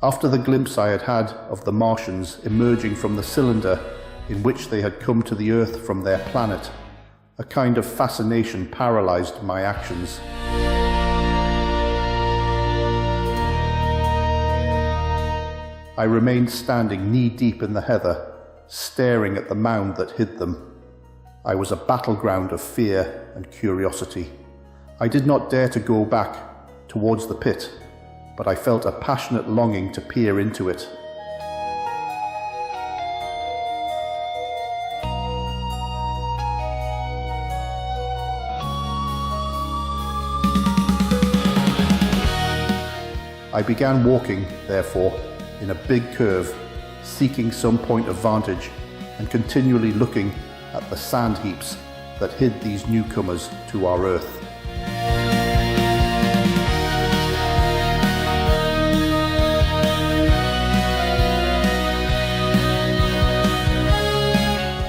After the glimpse I had had of the Martians emerging from the cylinder in which they had come to the Earth from their planet, a kind of fascination paralyzed my actions. I remained standing knee-deep in the heather, staring at the mound that hid them. I was a battleground of fear and curiosity. I did not dare to go back towards the pit, but I felt a passionate longing to peer into it. I began walking, therefore, in a big curve, seeking some point of vantage and continually looking at the sand heaps that hid these newcomers to our Earth.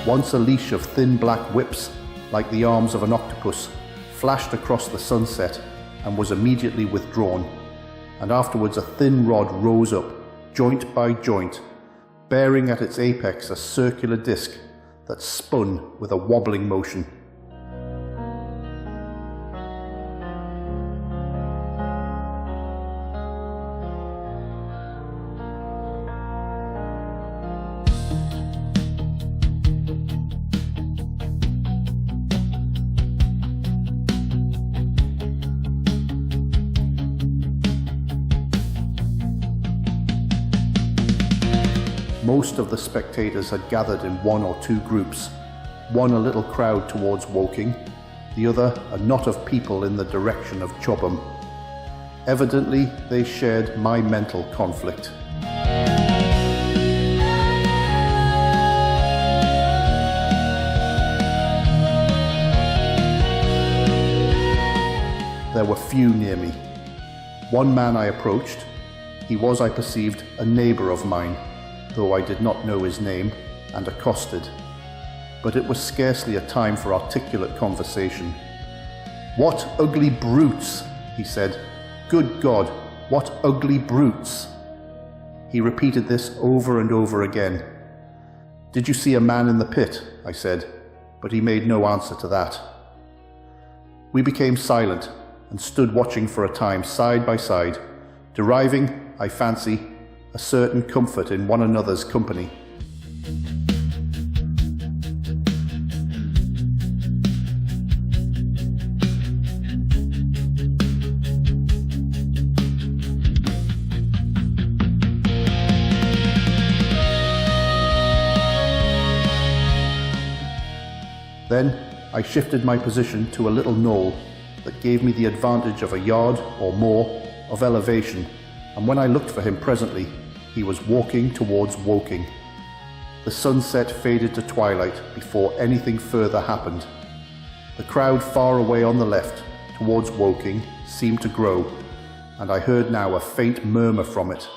Once a leash of thin black whips, like the arms of an octopus, flashed across the sunset and was immediately withdrawn, and afterwards a thin rod rose up, joint by joint, bearing at its apex a circular disc that spun with a wobbling motion. Most of the spectators had gathered in one or two groups, one a little crowd towards Woking, the other a knot of people in the direction of Chobham. Evidently, they shared my mental conflict. There were few near me. One man I approached. He was, I perceived, a neighbour of mine, though I did not know his name, and accosted. But it was scarcely a time for articulate conversation. "What ugly brutes!" he said. "Good God, what ugly brutes!" He repeated this over and over again. "Did you see a man in the pit?" I said, but he made no answer to that. We became silent and stood watching for a time side by side, deriving, I fancy, a certain comfort in one another's company. Then I shifted my position to a little knoll that gave me the advantage of a yard or more of elevation, and when I looked for him presently, he was walking towards Woking. The sunset faded to twilight before anything further happened. The crowd far away on the left, towards Woking, seemed to grow, and I heard now a faint murmur from it.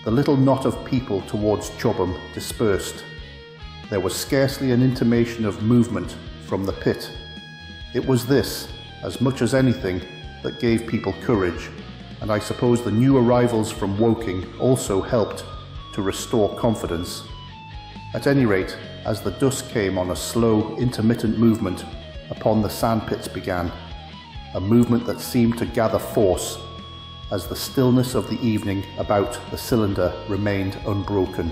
The little knot of people towards Chobham dispersed. There was scarcely an intimation of movement from the pit. It was this, as much as anything, that gave people courage, and I suppose the new arrivals from Woking also helped to restore confidence. At any rate, as the dusk came on, a slow, intermittent movement upon the sandpits began, a movement that seemed to gather force as the stillness of the evening about the cylinder remained unbroken.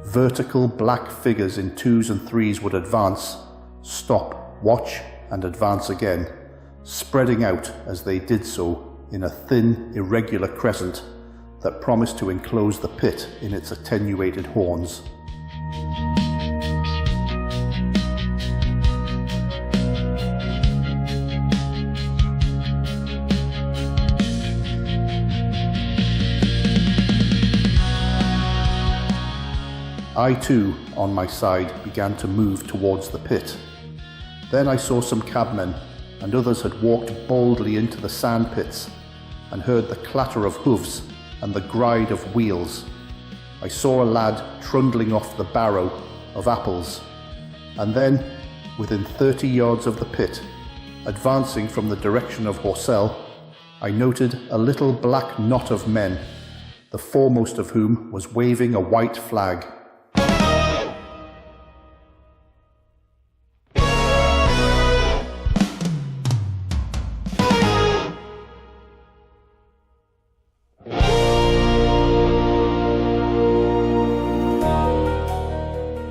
Vertical black figures in twos and threes would advance, stop, watch, and advance again, spreading out as they did so in a thin, irregular crescent that promised to enclose the pit in its attenuated horns. I too, on my side, began to move towards the pit. Then I saw some cabmen, and others had walked boldly into the sand pits, and heard the clatter of hooves and the gride of wheels. I saw a lad trundling off the barrow of apples, and then, within 30 yards of the pit, advancing from the direction of Horsell, I noted a little black knot of men, the foremost of whom was waving a white flag.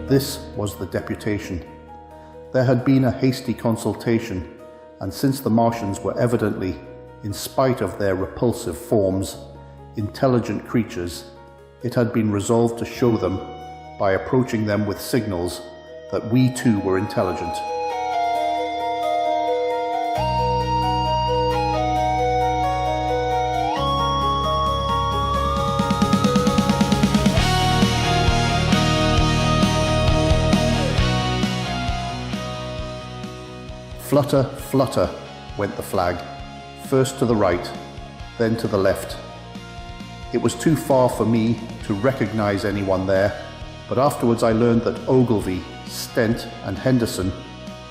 This was the Deputation. There had been a hasty consultation, and since the Martians were evidently, in spite of their repulsive forms, intelligent creatures, it had been resolved to show them, by approaching them with signals, that we too were intelligent. Flutter, flutter, went the flag, first to the right, then to the left. It was too far for me to recognize anyone there, but afterwards I learned that Ogilvy, Stent, and Henderson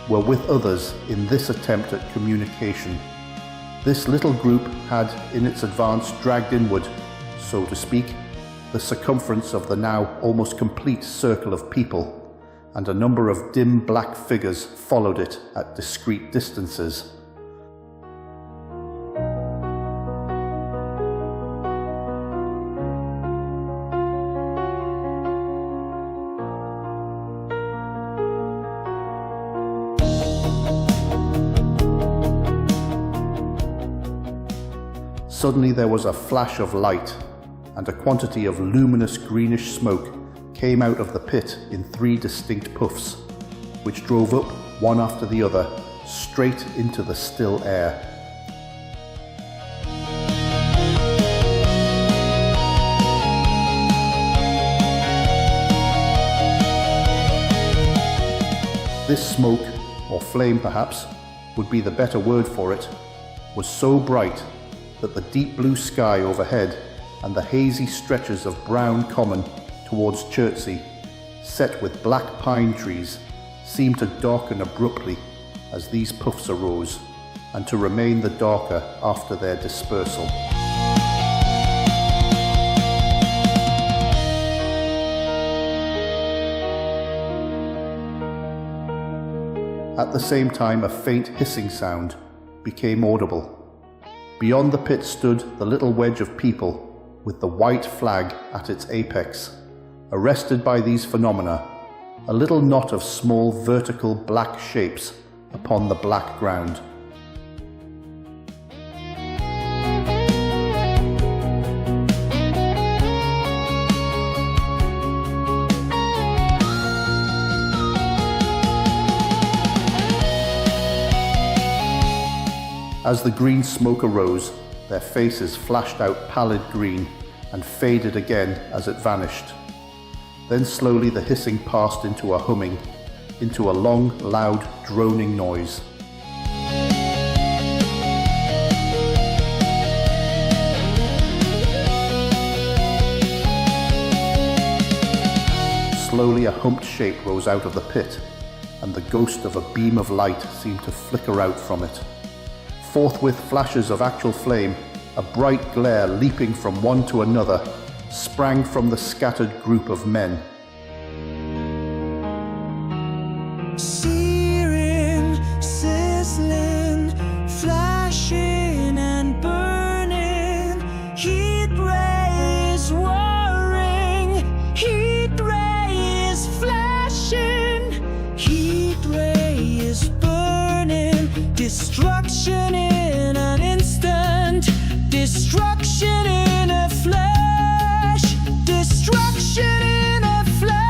were with others in this attempt at communication. This little group had in its advance dragged inward, so to speak, the circumference of the now almost complete circle of people, and a number of dim black figures followed it at discreet distances. Suddenly there was a flash of light, and a quantity of luminous greenish smoke came out of the pit in 3 distinct puffs, which drove up, one after the other, straight into the still air. This smoke, or flame perhaps, would be the better word for it, was so bright that the deep blue sky overhead and the hazy stretches of brown common towards Chertsey, set with black pine trees, seemed to darken abruptly as these puffs arose, and to remain the darker after their dispersal. At the same time, a faint hissing sound became audible. Beyond the pit stood the little wedge of people with the white flag at its apex. Arrested by these phenomena, a little knot of small vertical black shapes upon the black ground. As the green smoke arose, their faces flashed out pallid green and faded again as it vanished. Then slowly the hissing passed into a humming, into a long, loud, droning noise. Slowly a humped shape rose out of the pit, and the ghost of a beam of light seemed to flicker out from it. Forthwith flashes of actual flame, a bright glare leaping from one to another, sprang from the scattered group of men. Searing, sizzling, flashing and burning, heat rays whirring, heat rays flashing, heat rays burning, destruction in an instant, destruction in a flash, destruction in a flash.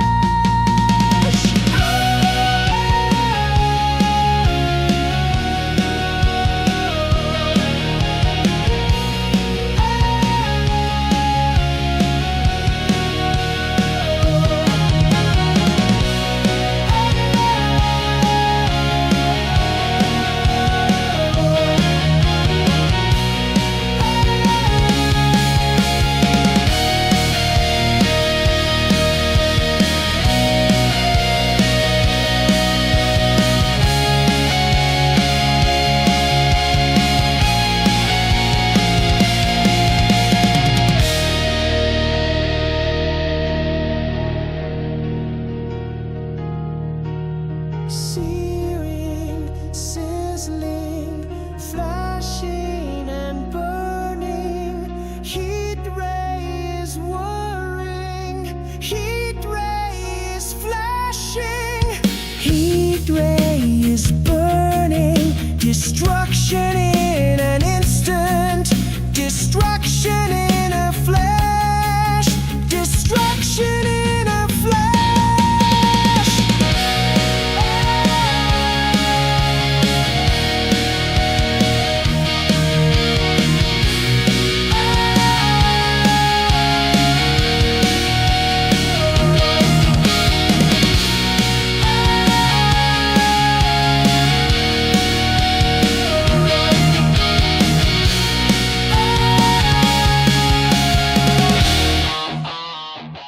searing, sizzling, flashing and burning. Heat ray is whirring, heat ray is flashing, heat ray is burning. Destruction in an instant, destruction in a flash, destruction in a flash.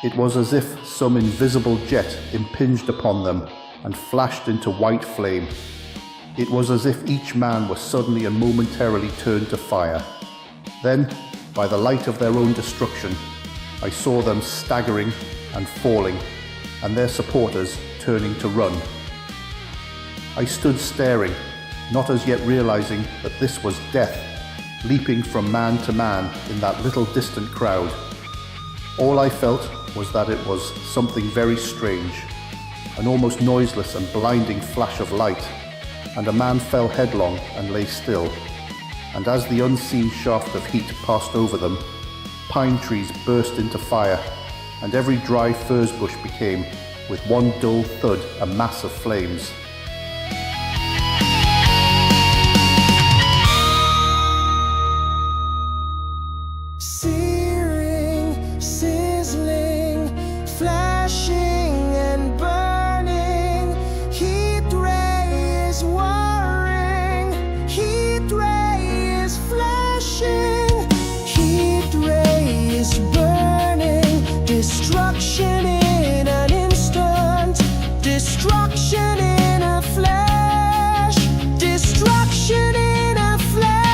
It was as if some invisible jet impinged upon them and flashed into white flame. It was as if each man was suddenly and momentarily turned to fire. Then, by the light of their own destruction, I saw them staggering and falling, and their supporters turning to run. I stood staring, not as yet realizing that this was death, leaping from man to man in that little distant crowd. All I felt was that it was something very strange, an almost noiseless and blinding flash of light, and a man fell headlong and lay still, and as the unseen shaft of heat passed over them, pine trees burst into fire, and every dry furze bush became, with one dull thud, a mass of flames. Searing, sizzling, flashing and burning. Heat ray is whirring, heat ray is flashing, heat ray is burning. Destruction in an instant, destruction in a flash, destruction in a flash.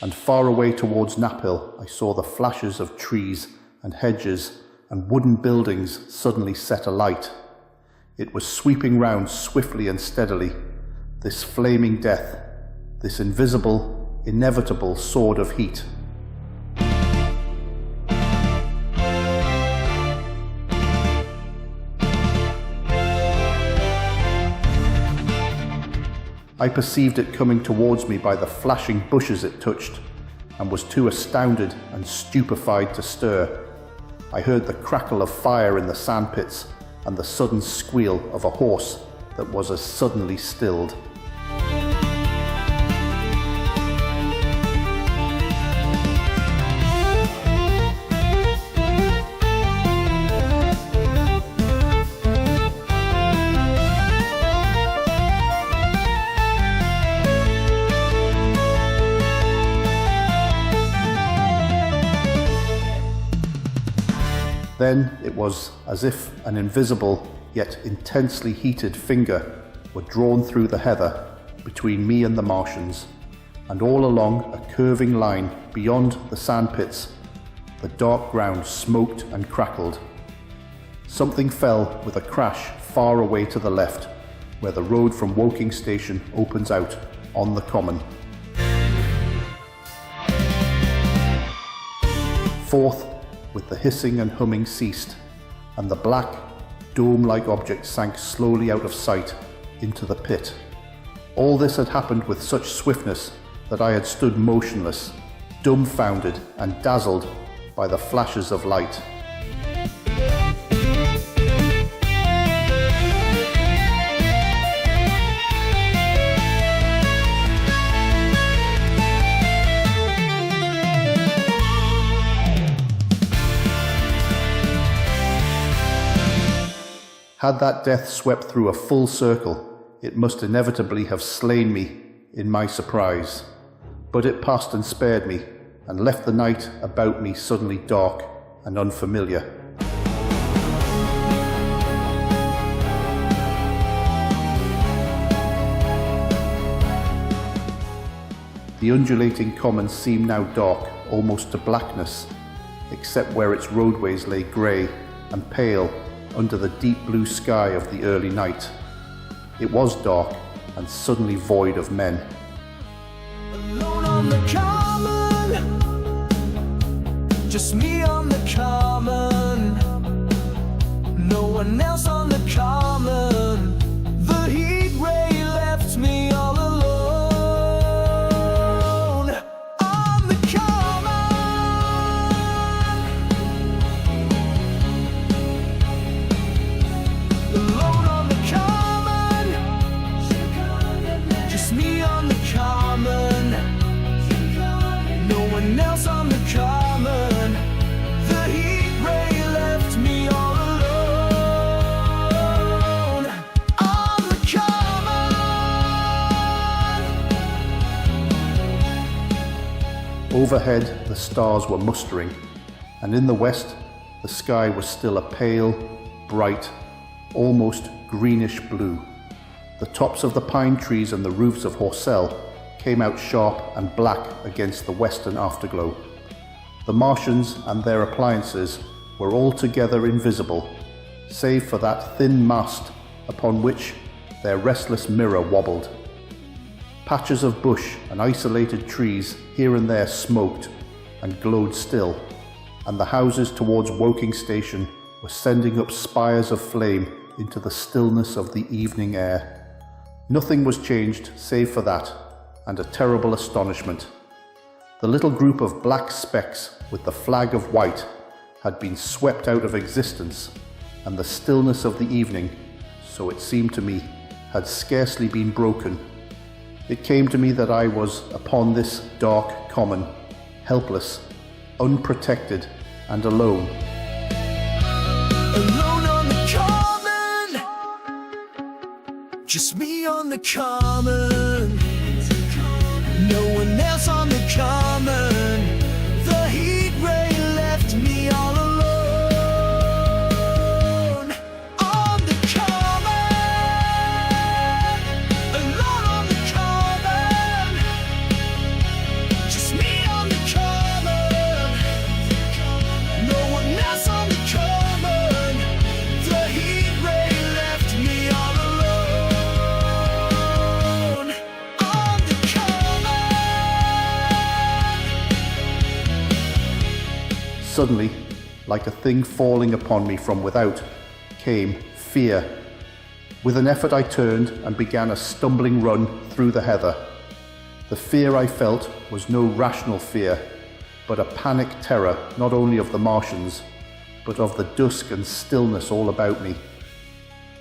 And far away towards Naphill, I saw the flashes of trees and hedges and wooden buildings suddenly set alight. It was sweeping round swiftly and steadily, this flaming death, this invisible, inevitable sword of heat. I perceived it coming towards me by the flashing bushes it touched, and was too astounded and stupefied to stir. I heard the crackle of fire in the sandpits and the sudden squeal of a horse that was as suddenly stilled. Then it was as if an invisible yet intensely heated finger were drawn through the heather between me and the Martians, and all along a curving line beyond the sandpits, the dark ground smoked and crackled. Something fell with a crash far away to the left, where the road from Woking Station opens out on the common. Forth, with the hissing and humming ceased, and the black, dome-like object sank slowly out of sight into the pit. All this had happened with such swiftness that I had stood motionless, dumbfounded and dazzled by the flashes of light. Had that death swept through a full circle, it must inevitably have slain me in my surprise. But it passed and spared me, and left the night about me suddenly dark and unfamiliar. The undulating commons seemed now dark, almost to blackness, except where its roadways lay grey and pale under the deep blue sky of the early night. It was dark and suddenly void of men. Alone on the common, just me on the common, no one else on the common. The heat ray left me all alone. On the common, alone on the common, just me on the common, no one else on the common. The heat ray left me all alone. On the common. Overhead, the stars were mustering, and in the west, the sky was still a pale, bright, almost greenish blue. The tops of the pine trees and the roofs of Horsell came out sharp and black against the western afterglow. The Martians and their appliances were altogether invisible, save for that thin mast upon which their restless mirror wobbled. Patches of bush and isolated trees here and there smoked and glowed still, and the houses towards Woking Station were sending up spires of flame into the stillness of the evening air. Nothing was changed save for that, and a terrible astonishment. The little group of black specks with the flag of white had been swept out of existence, and the stillness of the evening, so it seemed to me, had scarcely been broken. It came to me that I was upon this dark common, helpless, unprotected, and alone. Alone on the common, just me on the common, no one else on the common. The heat ray left me all alone. On the common, alone on the common, just me on the common, no one else on the common. The heat ray left me all alone. On the Suddenly, like a thing falling upon me from without, came fear. With an effort I turned and began a stumbling run through the heather. The fear I felt was no rational fear, but a panic terror not only of the Martians, but of the dusk and stillness all about me.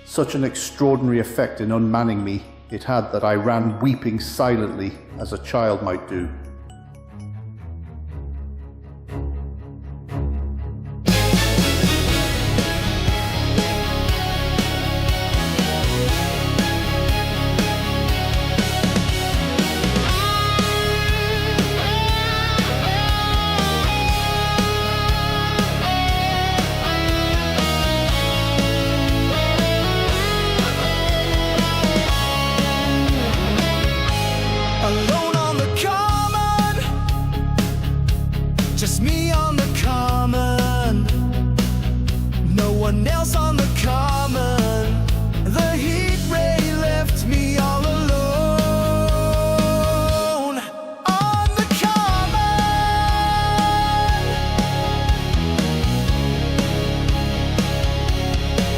Such an extraordinary effect in unmanning me it had that I ran weeping silently as a child might do. alone on the common, just me on the common, no one else on the common. The heat ray left me all alone. On the common,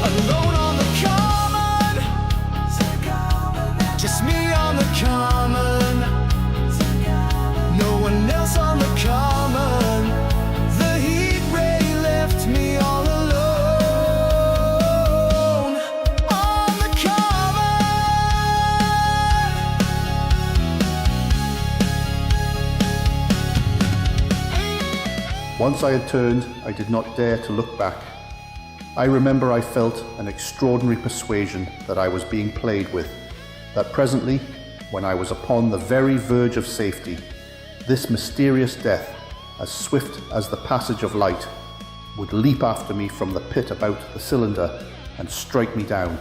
alone on the common, just me on the common, no one else on the common. The heat ray left me all alone. On the common. Once I had turned, I did not dare to look back. I remember I felt an extraordinary persuasion that I was being played with, that presently, when I was upon the very verge of safety, this mysterious death, as swift as the passage of light, would leap after me from the pit about the cylinder and strike me down.